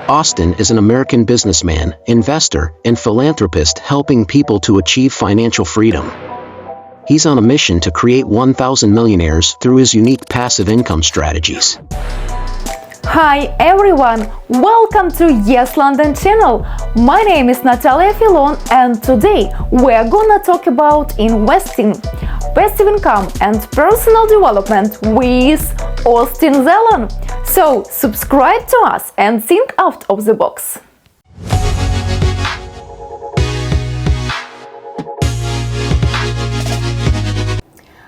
Austin is an American businessman, investor, and philanthropist helping people to achieve financial freedom. He's on a mission to create 1,000 millionaires through his unique passive income strategies. Hi everyone! Welcome to Yes London channel. My name is Natalia Filon and today we're gonna talk about investing, passive income and personal development with Austin Zelan. So subscribe to us and think out of the box.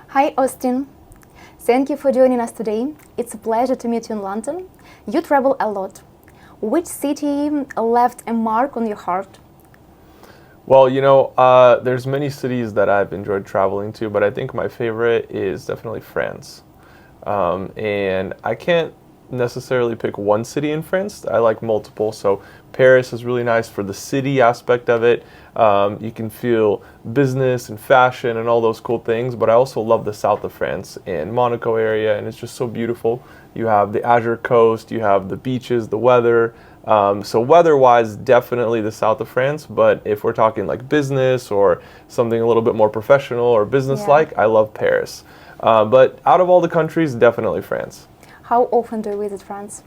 Hi Austin, thank you for joining us today. It's a pleasure to meet you in London. You travel a lot. Which city left a mark on your heart? Well, there's many cities that I've enjoyed traveling to, but I think my favorite is definitely France. And I can't necessarily pick one city in France. I like multiple. So Paris is really nice for the city aspect of it. You can feel business and fashion and all those cool things, but I also love the south of France and Monaco area, and it's just so beautiful. You have the Azure coast, you have the beaches, the weather. So weather-wise, definitely the south of France, but if we're talking like business or something a little bit more professional or business-like, I love Paris. But out of all the countries, definitely France. How often do you visit France?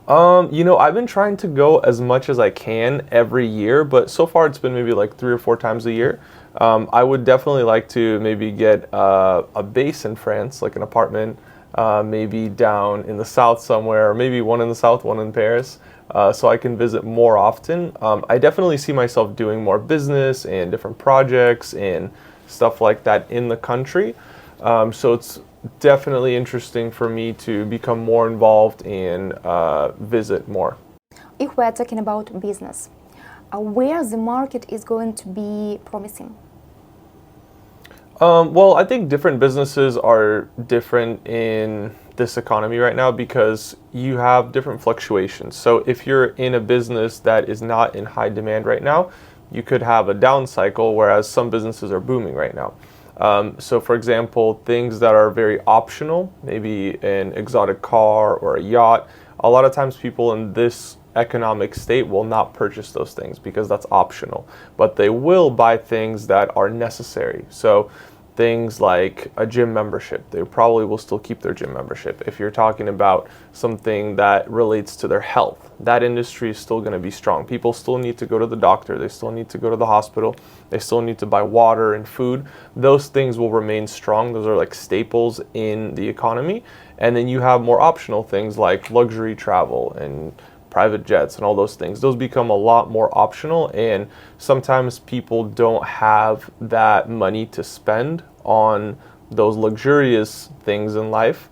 I've been trying to go as much as I can every year, but so far it's been maybe like 3 or 4 times a year. I would definitely like to maybe get a base in France, like an apartment, maybe down in the south somewhere, or maybe one in the south, one in Paris, so I can visit more often. I definitely see myself doing more business and different projects and stuff like that in the country. So it's definitely interesting for me to become more involved and visit more. If we're talking about business, where the market is going to be promising? Well, I think different businesses are different in this economy right now because you have different fluctuations. So if you're in a business that is not in high demand right now, you could have a down cycle, whereas some businesses are booming right now. So for example, things that are very optional, maybe an exotic car or a yacht, a lot of times people in this economic state will not purchase those things because that's optional, but they will buy things that are necessary. So things like a gym membership, they probably will still keep their gym membership. If you're talking about something that relates to their health, that industry is still going to be strong. People still need to go to the doctor, they still need to go to the hospital, they still need to buy water and food. Those things will remain strong. Those are like staples in the economy. And then you have more optional things like luxury travel and private jets and all those things. Those become a lot more optional, and sometimes people don't have that money to spend on those luxurious things in life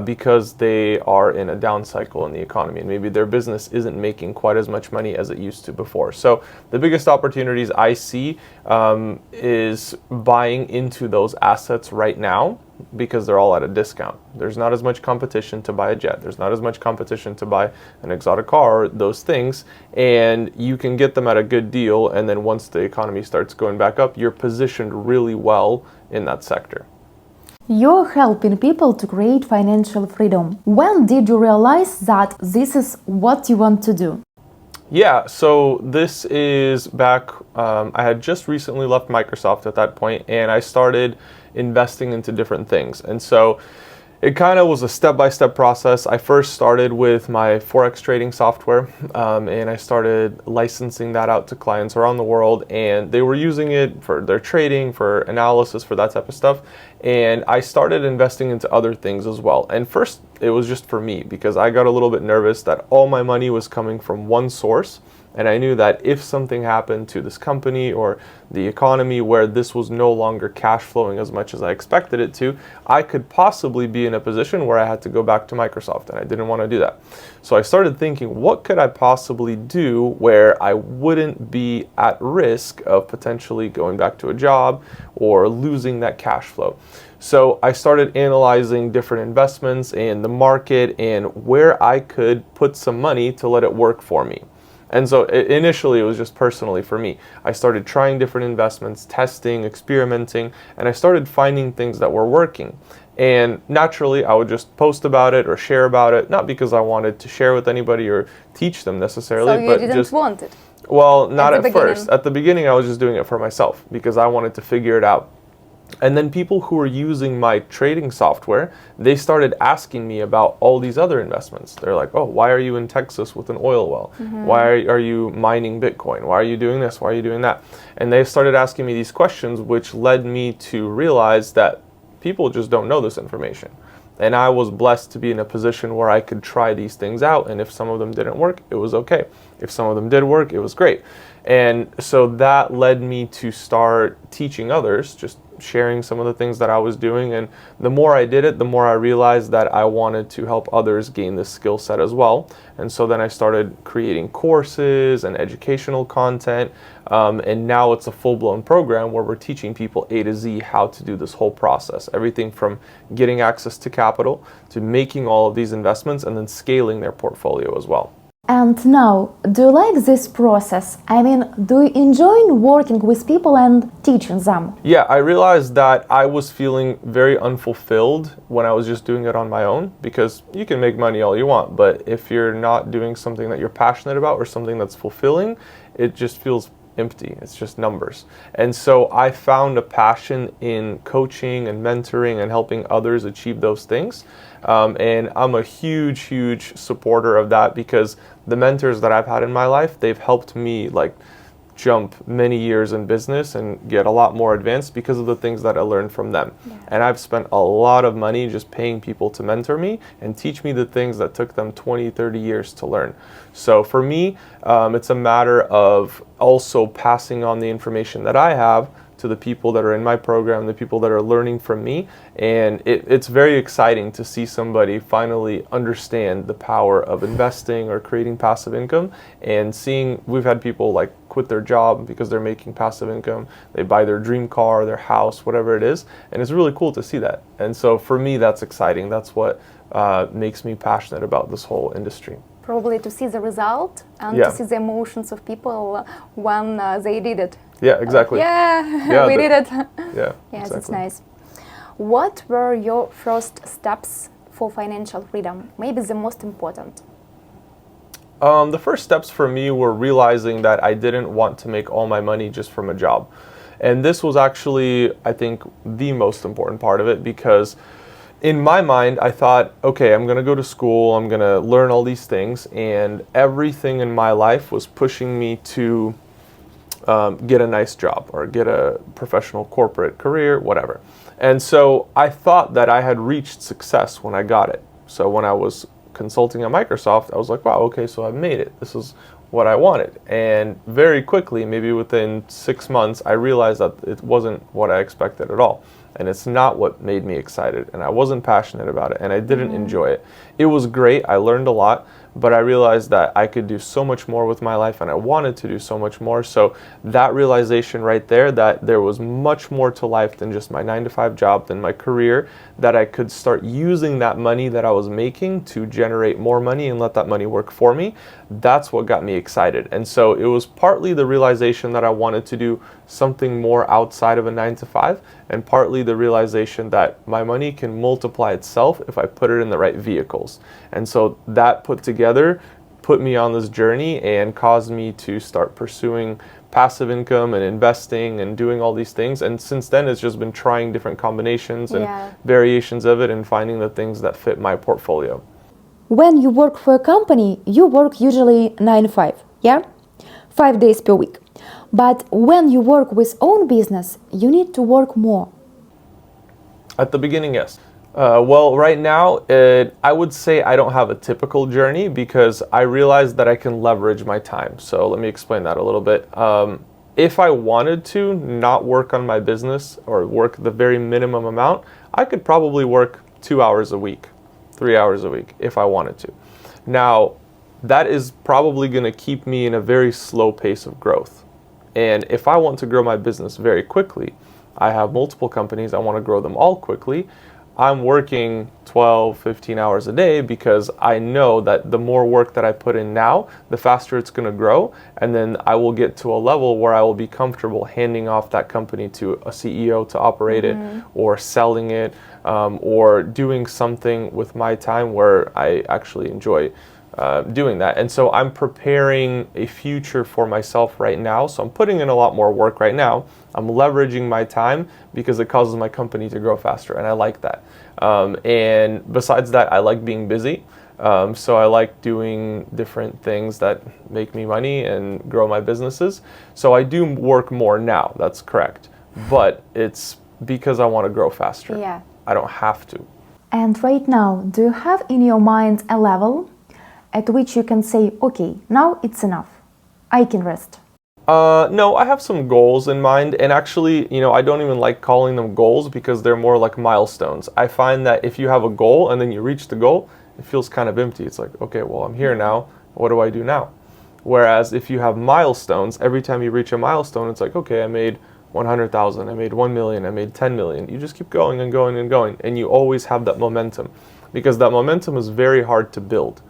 because they are in a down cycle in the economy, and maybe their business isn't making quite as much money as it used to before. So the biggest opportunities I see is buying into those assets right now, because they're all at a discount. There's not as much competition to buy a jet. There's not as much competition to buy an exotic car, or those things, and you can get them at a good deal, and then once the economy starts going back up, you're positioned really well in that sector. You're helping people to create financial freedom. When did you realize that this is what you want to do? Yeah, so this is back, I had just recently left Microsoft at that point, and I started investing into different things. And so it kind of was a step-by-step process. I first started with my Forex trading software, and I started licensing that out to clients around the world, and they were using it for their trading, for analysis, for that type of stuff. And I started investing into other things as well. And first, it was just for me because I got a little bit nervous that all my money was coming from one source. And I knew that if something happened to this company or the economy where this was no longer cash flowing as much as I expected it to, I could possibly be in a position where I had to go back to Microsoft, and I didn't want to do that. So I started thinking, what could I possibly do where I wouldn't be at risk of potentially going back to a job or losing that cash flow? So I started analyzing different investments in the market and where I could put some money to let it work for me. And so initially it was just personally for me. I started trying different investments, testing, experimenting, and I started finding things that were working. And naturally, I would just post about it or share about it, not because I wanted to share with anybody or teach them necessarily, So you but didn't just want it? well, not At the at first. beginning. At the beginning, I was just doing it for myself because I wanted to figure it out. And then people who were using my trading software, they started asking me about all these other investments. They're like, oh, why are you in Texas with an oil well? Why are you mining Bitcoin? Why are you doing this? Why are you doing that? And they started asking me these questions, which led me to realize that people just don't know this information. And I was blessed to be in a position where I could try these things out. And if some of them didn't work, it was okay. If some of them did work, it was great. And so that led me to start teaching others, just sharing some of the things that I was doing. And the more I did it, the more I realized that I wanted to help others gain this skill set as well. And so then I started creating courses and educational content. And now it's a full-blown program where we're teaching people A to Z how to do this whole process. Everything from getting access to capital to making all of these investments and then scaling their portfolio as well. And now, do you like this process? I mean, do you enjoy working with people and teaching them? Yeah, I realized that I was feeling very unfulfilled when I was just doing it on my own, because you can make money all you want, but if you're not doing something that you're passionate about or something that's fulfilling, it just feels empty. It's just numbers. And so I found a passion in coaching and mentoring and helping others achieve those things. And I'm a huge supporter of that, because the mentors that I've had in my life, they've helped me like jump many years in business and get a lot more advanced because of the things that I learned from them. Yeah. And I've spent a lot of money just paying people to mentor me and teach me the things that took them 20, 30 years to learn. So for me, it's a matter of also passing on the information that I have to the people that are in my program, the people that are learning from me. And it's very exciting to see somebody finally understand the power of investing or creating passive income, and seeing, we've had people like quit their job because they're making passive income. They buy their dream car, their house, whatever it is. And it's really cool to see that. And so for me, that's exciting. That's what makes me passionate about this whole industry. Probably to see the result and Yeah. to see the emotions of people when they did it. Yeah, exactly. Yeah, we did it. Yeah, Yes, exactly. it's nice. What were your first steps for financial freedom? Maybe the most important. The first steps for me were realizing that I didn't want to make all my money just from a job. And this was actually, I think, the most important part of it, because in my mind, I thought, okay, I'm going to go to school, I'm going to learn all these things, and everything in my life was pushing me to get a nice job or get a professional corporate career, whatever. And so I thought that I had reached success when I got it. So when I was consulting at Microsoft, I was like, wow, okay, so I've made it. This is what I wanted. And very quickly, maybe within 6 months, I realized that it wasn't what I expected at all. And it's not what made me excited. And I wasn't passionate about it. And I didn't enjoy it. It was great. I learned a lot. But I realized that I could do so much more with my life, and I wanted to do so much more. So that realization right there, that there was much more to life than just my 9-to-5 job, than my career, that I could start using that money that I was making to generate more money and let that money work for me. That's what got me excited. And so it was partly the realization that I wanted to do something more outside of a 9-to-5, and partly the realization that my money can multiply itself if I put it in the right vehicles. And so that put together put me on this journey and caused me to start pursuing passive income and investing and doing all these things. And since then, it's just been trying different combinations and variations of it and finding the things that fit my portfolio. When you work for a company, you work usually 9-to-5, yeah? 5 days per week. But when you work with own business, you need to work more. At the beginning, yes. Well, right now, I would say I don't have a typical journey, because I realized that I can leverage my time. So let me explain that a little bit. If I wanted to not work on my business or work the very minimum amount, I could probably work 2 hours a week, 3 hours a week if I wanted to. Now, that is probably going to keep me in a very slow pace of growth. And if I want to grow my business very quickly, I have multiple companies, I want to grow them all quickly, I'm working 12, 15 hours a day, because I know that the more work that I put in now, the faster it's going to grow. And then I will get to a level where I will be comfortable handing off that company to a CEO to operate it, or selling it, or doing something with my time where I actually enjoy doing that. And so I'm preparing a future for myself right now. So I'm putting in a lot more work right now. I'm leveraging my time because it causes my company to grow faster, and I like that. And besides that, I like being busy. So I like doing different things that make me money and grow my businesses. So I do work more now, that's correct. But it's because I want to grow faster. Yeah. I don't have to. And right now, do you have in your mind a level at which you can say, okay, now it's enough, I can rest? No, I have some goals in mind, and actually, I don't even like calling them goals because they're more like milestones. I find that if you have a goal and then you reach the goal, it feels kind of empty. It's like, okay, well, I'm here now. What do I do now? Whereas if you have milestones, every time you reach a milestone, it's like, okay, I made 100,000, I made 1 million, I made 10 million. You just keep going and going and going, and you always have that momentum because that momentum is very hard to build.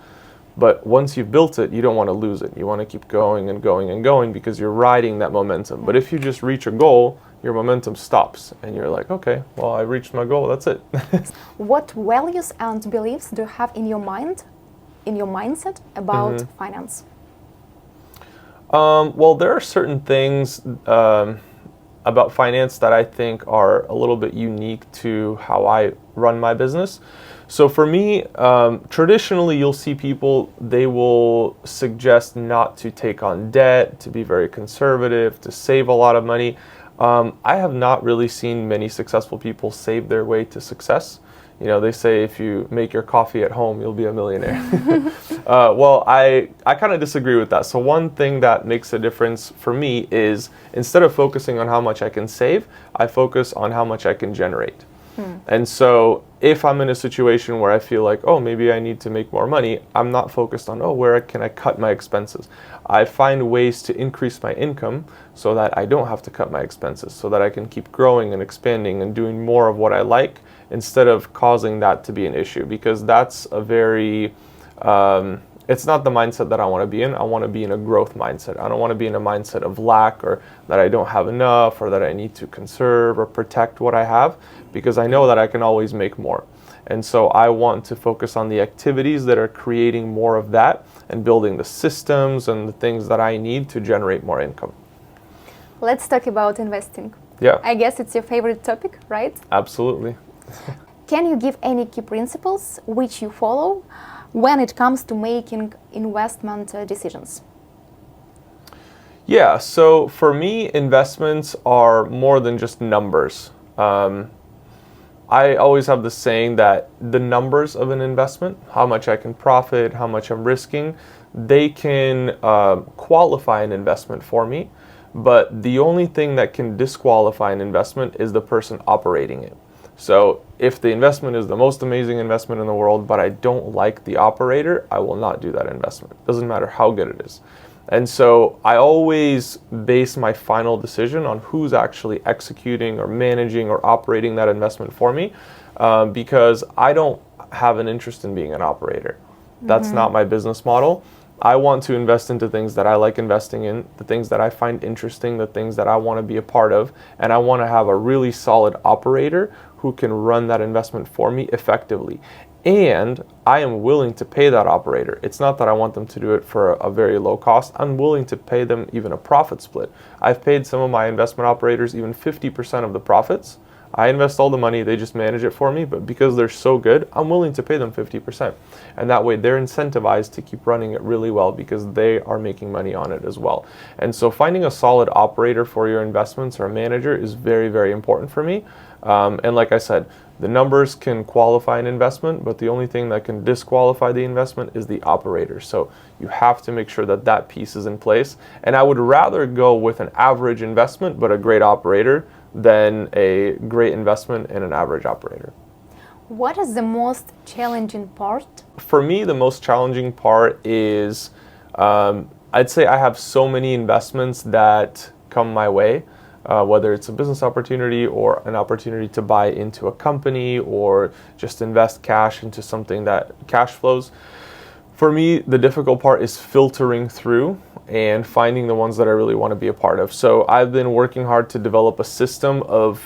But once you've built it, you don't want to lose it. You want to keep going and going and going because you're riding that momentum. But if you just reach a goal, your momentum stops and you're like, okay, well, I reached my goal, that's it. What values and beliefs do you have in your mind, in your mindset about finance? Well, there are certain things about finance that I think are a little bit unique to how I run my business. So for me, traditionally you'll see people, they will suggest not to take on debt, to be very conservative, to save a lot of money. I have not really seen many successful people save their way to success. They say if you make your coffee at home, you'll be a millionaire. Well, I kind of disagree with that. So one thing that makes a difference for me is instead of focusing on how much I can save, I focus on how much I can generate. And so if I'm in a situation where I feel like, oh, maybe I need to make more money, I'm not focused on, oh, where can I cut my expenses? I find ways to increase my income so that I don't have to cut my expenses, so that I can keep growing and expanding and doing more of what I like instead of causing that to be an issue, because that's a very, it's not the mindset that I want to be in. I want to be in a growth mindset. I don't want to be in a mindset of lack or that I don't have enough or that I need to conserve or protect what I have, because I know that I can always make more. And so I want to focus on the activities that are creating more of that and building the systems and the things that I need to generate more income. Let's talk about investing. Yeah. I guess it's your favorite topic, right? Absolutely. Can you give any key principles which you follow when it comes to making investment decisions? Yeah, so for me, investments are more than just numbers. I always have the saying that the numbers of an investment, how much I can profit, how much I'm risking, they can qualify an investment for me, but the only thing that can disqualify an investment is the person operating it. So if the investment is the most amazing investment in the world, but I don't like the operator, I will not do that investment. It doesn't matter how good it is. And so I always base my final decision on who's actually executing or managing or operating that investment for me, because I don't have an interest in being an operator. That's not my business model. I want to invest into things that I like investing in, the things that I find interesting, the things that I want to be a part of, and I want to have a really solid operator who can run that investment for me effectively. And I am willing to pay that operator. It's not that I want them to do it for a very low cost. I'm willing to pay them even a profit split. I've paid some of my investment operators even 50% of the profits. I invest all the money, they just manage it for me, but because they're so good, I'm willing to pay them 50%. And that way they're incentivized to keep running it really well because they are making money on it as well. And so finding a solid operator for your investments or a manager is very, very important for me. And like I said, the numbers can qualify an investment, but the only thing that can disqualify the investment is the operator. So you have to make sure that that piece is in place. And I would rather go with an average investment, but a great operator, than a great investment and an average operator. What is the most challenging part? For me, the most challenging part is, I'd say I have so many investments that come my way, whether it's a business opportunity or an opportunity to buy into a company or just invest cash into something that cash flows. For me, the difficult part is filtering through and finding the ones that I really want to be a part of. So I've been working hard to develop a system of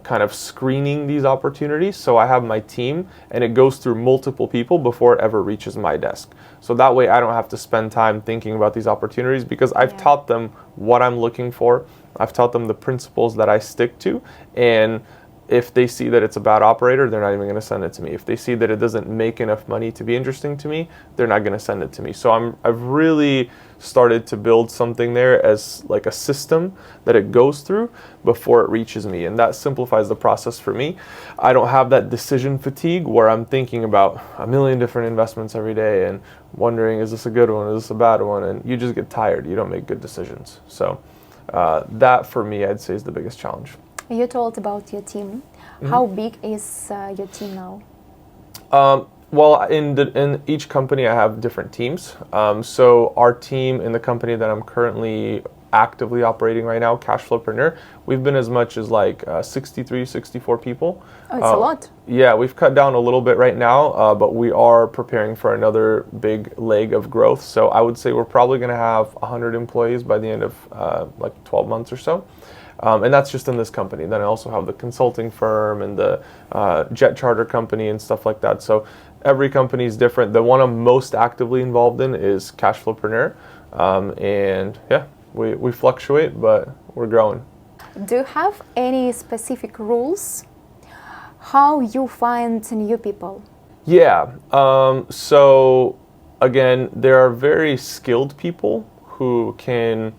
kind of screening these opportunities. So I have my team, and it goes through multiple people before it ever reaches my desk. So that way I don't have to spend time thinking about these opportunities, because I've taught them what I'm looking for. I've taught them the principles that I stick to, and if they see that it's a bad operator, they're not even going to send it to me. If they see that it doesn't make enough money to be interesting to me, they're not going to send it to me. So I've really started to build something there as like a system that it goes through before it reaches me, and that simplifies the process for me. I don't have that decision fatigue where I'm thinking about a million different investments every day and wondering, is this a good one, is this a bad one, and you just get tired. You don't make good decisions. So that for me, I'd say, is the biggest challenge. You told about your team. How big is your team now? Well, in each company, I have different teams. So our team in the company that I'm currently actively operating right now, Cashflowpreneur, we've been as much as like 63, 64 people. Oh, it's a lot. Yeah, we've cut down a little bit right now, but we are preparing for another big leg of growth. So I would say we're probably going to have 100 employees by the end of like 12 months or so. And that's just in this company. Then I also have the consulting firm and the jet charter company and stuff like that. So every company is different. The one I'm most actively involved in is Cashflowpreneur. And yeah, we fluctuate, but we're growing. Do you have any specific rules how you find new people? Yeah. So again, there are very skilled people who can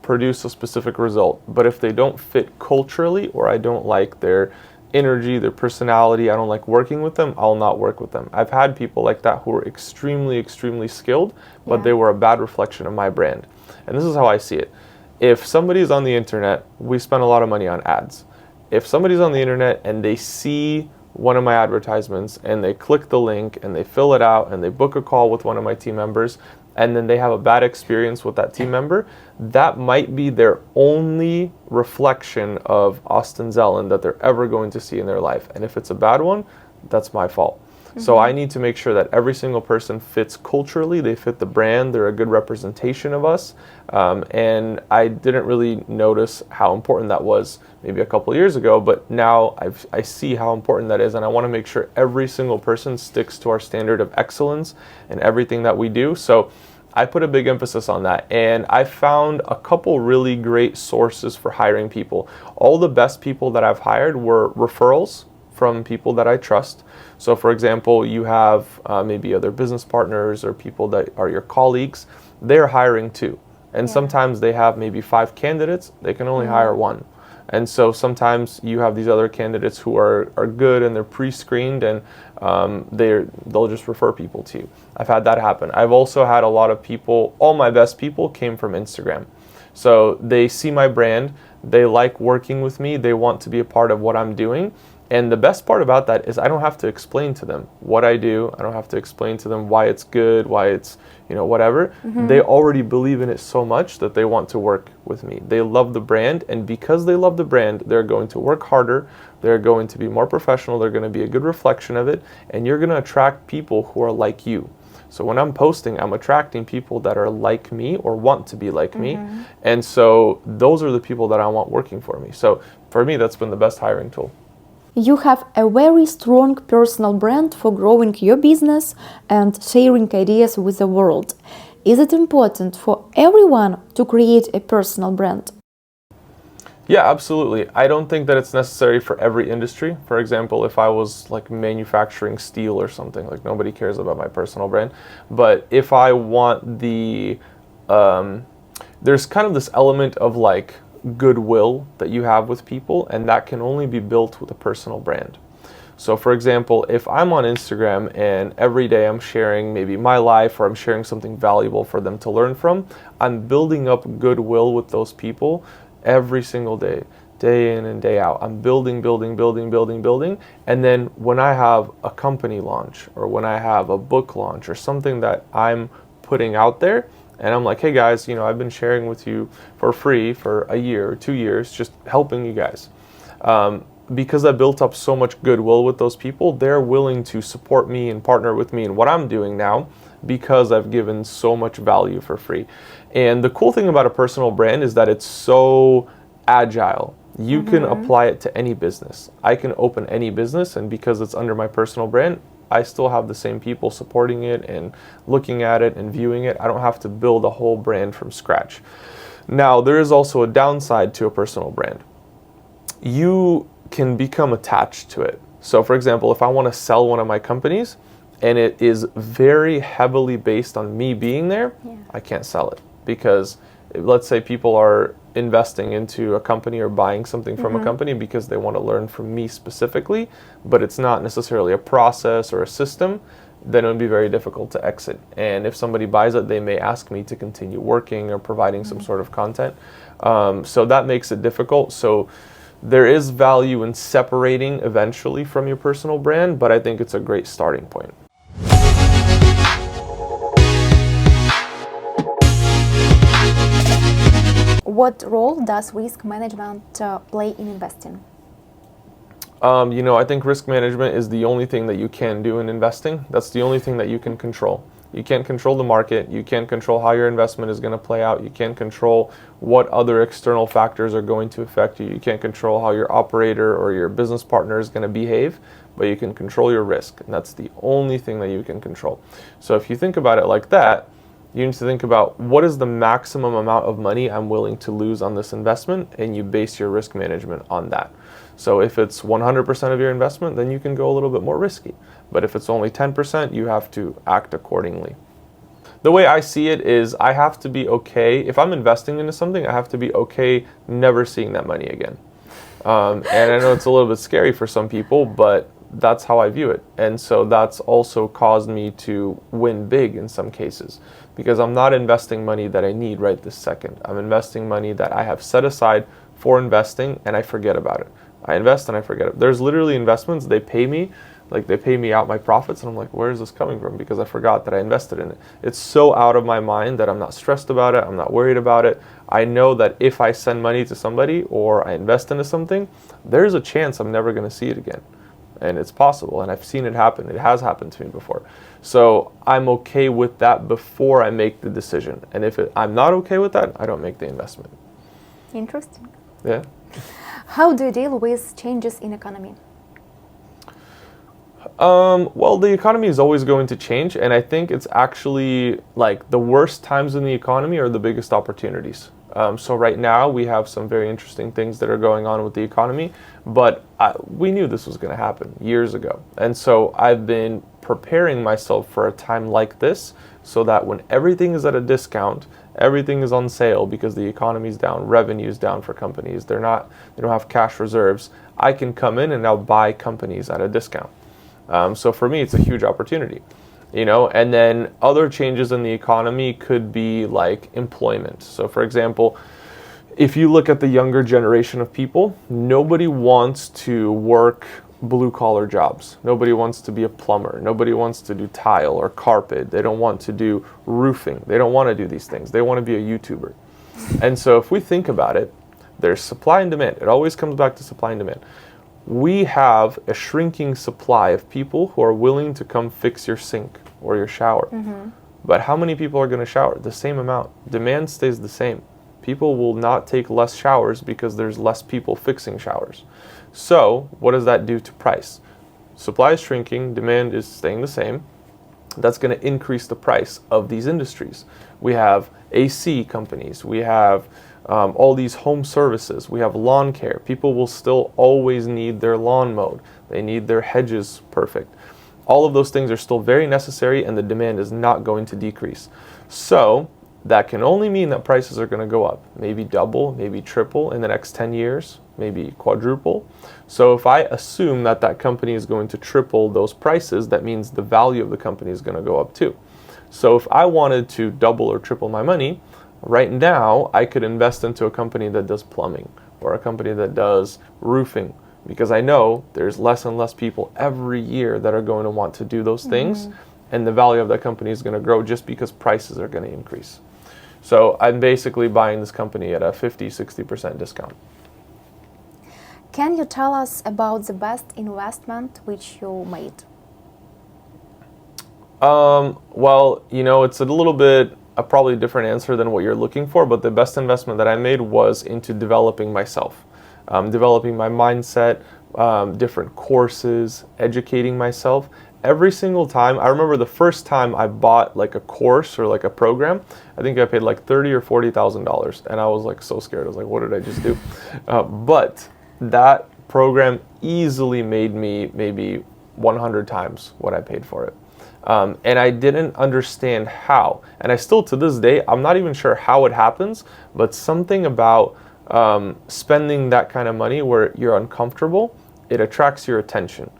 produce a specific result, but if they don't fit culturally, or I don't like their energy, their personality, I don't like working with them, I'll not work with them. I've had people like that who are extremely skilled, but they were a bad reflection of my brand. And this is how I see it. If somebody's on the internet, we spend a lot of money on ads. If somebody's on the internet and they see one of my advertisements and they click the link and they fill it out and they book a call with one of my team members, and then they have a bad experience with that team member, that might be their only reflection of Austin Zelan that they're ever going to see in their life. And if it's a bad one, that's my fault. So I need to make sure that every single person fits culturally, they fit the brand, they're a good representation of us. And I didn't really notice how important that was maybe a couple of years ago, but now I see how important that is, and I want to make sure every single person sticks to our standard of excellence in everything that we do. So I put a big emphasis on that, and I found a couple really great sources for hiring people. All the best people that I've hired were referrals from people that I trust. So for example, you have maybe other business partners or people that are your colleagues, they're hiring too. And sometimes they have maybe 5 candidates, they can only hire 1. And so sometimes you have these other candidates who are good and they're pre-screened, and they'll just refer people to you. I've had that happen. I've also had a lot of people, all my best people came from Instagram. So they see my brand, they like working with me, they want to be a part of what I'm doing. And the best part about that is I don't have to explain to them what I do. I don't have to explain to them why it's good, why it's, whatever. They already believe in it so much that they want to work with me. They love the brand, and because they love the brand, they're going to work harder, they're going to be more professional, they're going to be a good reflection of it, and you're going to attract people who are like you. So when I'm posting, I'm attracting people that are like me or want to be like me. And so those are the people that I want working for me. So for me, that's been the best hiring tool. You have a very strong personal brand for growing your business and sharing ideas with the world. Is it important for everyone to create a personal brand? Yeah, absolutely. I don't think that it's necessary for every industry. For example, if I was like manufacturing steel or something, like nobody cares about my personal brand. But if I want there's kind of this element of like goodwill that you have with people, and that can only be built with a personal brand. So for example, if I'm on Instagram and every day I'm sharing maybe my life, or I'm sharing something valuable for them to learn from, I'm building up goodwill with those people every single day, day in and day out. I'm building. And then when I have a company launch, or when I have a book launch, or something that I'm putting out there, and I'm like, hey guys, I've been sharing with you for free for a year or 2 years, just helping you guys. Because I built up so much goodwill with those people, they're willing to support me and partner with me in what I'm doing now, because I've given so much value for free. And the cool thing about a personal brand is that it's so agile. You can apply it to any business. I can open any business, and because it's under my personal brand, I still have the same people supporting it and looking at it and viewing it. I don't have to build a whole brand from scratch. Now, there is also a downside to a personal brand. You can become attached to it. So for example, if I want to sell one of my companies and it is very heavily based on me being there, I can't sell it, because let's say people are investing into a company or buying something from a company because they want to learn from me specifically, but it's not necessarily a process or a system, then it would be very difficult to exit. And if somebody buys it, they may ask me to continue working or providing some sort of content. So that makes it difficult. So there is value in separating eventually from your personal brand, but I think it's a great starting point. What role does risk management play in investing? I think risk management is the only thing that you can do in investing. That's the only thing that you can control. You can't control the market. You can't control how your investment is going to play out. You can't control what other external factors are going to affect you. You can't control how your operator or your business partner is going to behave, but you can control your risk. And that's the only thing that you can control. So if you think about it like that, you need to think about what is the maximum amount of money I'm willing to lose on this investment, and you base your risk management on that. So if it's 100% of your investment, then you can go a little bit more risky. But if it's only 10%, you have to act accordingly. The way I see it is I have to be okay. If I'm investing into something, I have to be okay never seeing that money again. And I know it's a little bit scary for some people, but that's how I view it. And so that's also caused me to win big in some cases, because I'm not investing money that I need right this second. I'm investing money that I have set aside for investing, and I forget about it. I invest and I forget it. There's literally investments, they pay me out my profits, and I'm like, where is this coming from? Because I forgot that I invested in it. It's so out of my mind that I'm not stressed about it. I'm not worried about it. I know that if I send money to somebody or I invest into something, there's a chance I'm never going to see it again. And it's possible, and I've seen it happen. It has happened to me before. So I'm okay with that before I make the decision. And if I'm not okay with that, I don't make the investment. Interesting. Yeah. How do you deal with changes in economy? Well, the economy is always going to change, and I think it's actually like the worst times in the economy are the biggest opportunities. So right now we have some very interesting things that are going on with the economy, but we knew this was going to happen years ago. And so I've been preparing myself for a time like this so that when everything is at a discount, everything is on sale because the economy's down, revenue's down for companies, they don't have cash reserves, I can come in and now buy companies at a discount. So for me, it's a huge opportunity. And then other changes in the economy could be like employment. So for example, if you look at the younger generation of people, nobody wants to work blue collar jobs. Nobody wants to be a plumber. Nobody wants to do tile or carpet. They don't want to do roofing. They don't want to do these things. They want to be a YouTuber. And so if we think about it, there's supply and demand. It always comes back to supply and demand. We have a shrinking supply of people who are willing to come fix your sink or your shower. But how many people are going to shower? The same amount. Demand stays the same. People will not take less showers because there's less people fixing showers. So what does that do to price? Supply is shrinking, demand is staying the same. That's going to increase the price of these industries. We have AC companies. We have all these home services. We have lawn care. People will still always need their lawn mowed. They need their hedges perfect. All of those things are still very necessary, and the demand is not going to decrease. So that can only mean that prices are going to go up, maybe double, maybe triple in the next 10 years, maybe quadruple. So if I assume that that company is going to triple those prices, that means the value of the company is going to go up too. So if I wanted to double or triple my money, right now I could invest into a company that does plumbing or a company that does roofing, because I know there's less and less people every year that are going to want to do those things, and the value of that company is going to grow just because prices are going to increase. So I'm basically buying this company at a 50-60% discount. Can you tell us about the best investment which you made? Well, it's a little bit a probably different answer than what you're looking for, but the best investment that I made was into developing myself, developing my mindset, different courses, educating myself. Every single time, I remember the first time I bought like a course or like a program, I think I paid like $30,000 or $40,000, and I was like so scared. I was like, what did I just do? But that program easily made me maybe 100 times what I paid for it. And I didn't understand how. And I still, to this day, I'm not even sure how it happens, but something about spending that kind of money where you're uncomfortable, it attracts your attention.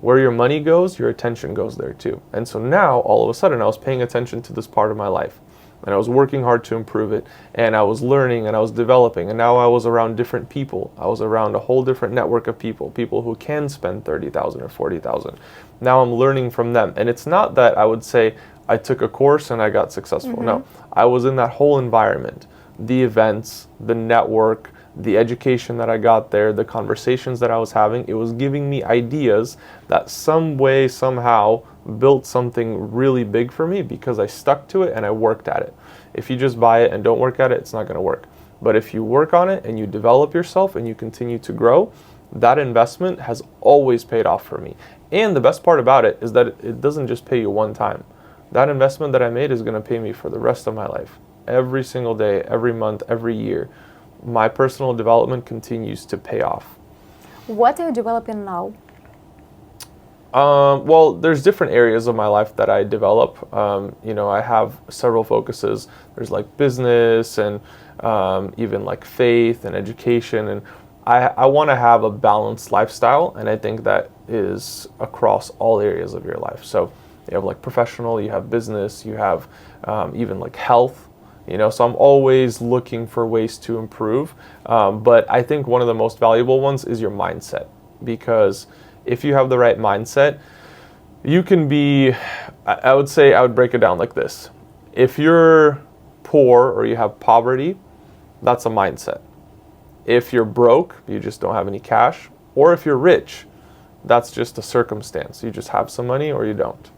Where your money goes, your attention goes there too. And so now, all of a sudden, I was paying attention to this part of my life. And I was working hard to improve it. And I was learning and I was developing. And now I was around different people. I was around a whole different network of people who can spend $30,000 or $40,000. Now I'm learning from them. And it's not that I would say I took a course and I got successful. Mm-hmm. No, I was in that whole environment. The events, the network, the education that I got there, the conversations that I was having, it was giving me ideas that some way, somehow built something really big for me because I stuck to it and I worked at it. If you just buy it and don't work at it, it's not going to work. But if you work on it and you develop yourself and you continue to grow, that investment has always paid off for me. And the best part about it is that it doesn't just pay you one time. That investment that I made is going to pay me for the rest of my life. Every single day, every month, every year. My personal development continues to pay off. What are you developing now? Well, there's different areas of my life that I develop. I have several focuses. There's like business and even like faith and education. And I want to have a balanced lifestyle. And I think that is across all areas of your life. So you have like professional, you have business, you have even like health. So I'm always looking for ways to improve. But I think one of the most valuable ones is your mindset. Because if you have the right mindset, you can be, I would say, I would break it down like this. If you're poor or you have poverty, that's a mindset. If you're broke, you just don't have any cash. Or if you're rich, that's just a circumstance. You just have some money or you don't.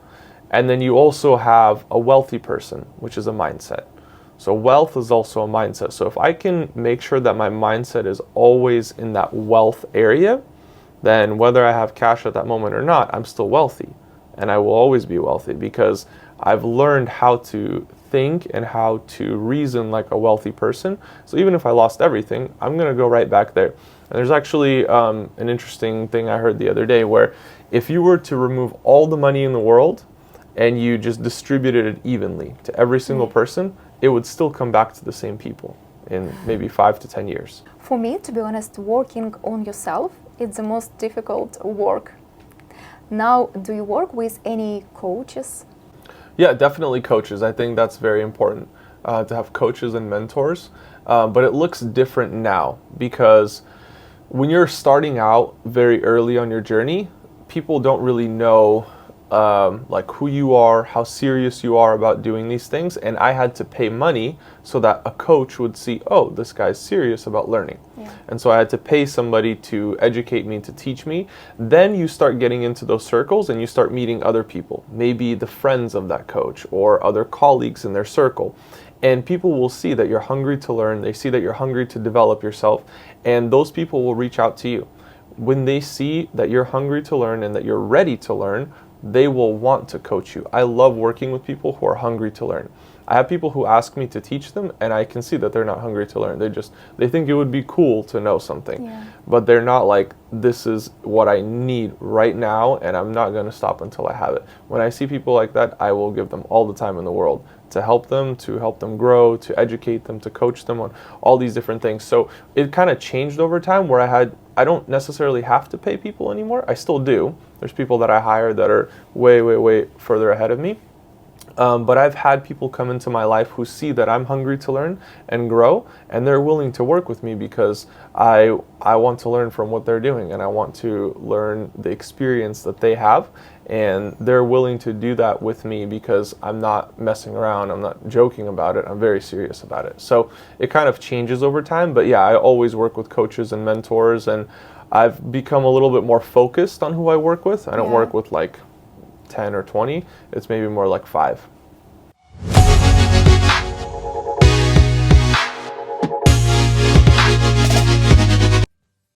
And then you also have a wealthy person, which is a mindset. So wealth is also a mindset. So if I can make sure that my mindset is always in that wealth area, then whether I have cash at that moment or not, I'm still wealthy. And I will always be wealthy because I've learned how to think and how to reason like a wealthy person. So even if I lost everything, I'm going to go right back there. And there's actually an interesting thing I heard the other day where if you were to remove all the money in the world and you just distributed it evenly to every single person, it would still come back to the same people in maybe 5 to 10 years. For me, to be honest, working on yourself is the most difficult work. Now, do you work with any coaches? Yeah, definitely coaches. I think that's very important to have coaches and mentors. But it looks different now because when you're starting out very early on your journey, people don't really know like who you are, how serious you are about doing these things. And I had to pay money so that a coach would see, oh, this guy's serious about learning. Yeah. And so I had to pay somebody to educate me, to teach me. Then you start getting into those circles and you start meeting other people, maybe the friends of that coach or other colleagues in their circle. And people will see that you're hungry to learn. They see that you're hungry to develop yourself. And those people will reach out to you. When they see that you're hungry to learn and that you're ready to learn, they will want to coach you. I love working with people who are hungry to learn. I have people who ask me to teach them and I can see that they're not hungry to learn. They think it would be cool to know something. Yeah. But they're not like, this is what I need right now and I'm not going to stop until I have it. When I see people like that, I will give them all the time in the world to help them grow, to educate them, to coach them on all these different things. So it kind of changed over time where I don't necessarily have to pay people anymore. I still do. There's people that I hire that are way, way, way further ahead of me. But I've had people come into my life who see that I'm hungry to learn and grow, and they're willing to work with me because I want to learn from what they're doing, and I want to learn the experience that they have, and they're willing to do that with me because I'm not messing around, I'm not joking about it, I'm very serious about it. So it kind of changes over time, but yeah, I always work with coaches and mentors, and I've become a little bit more focused on who I work with. I don't work with like 10 or 20. It's maybe more like 5.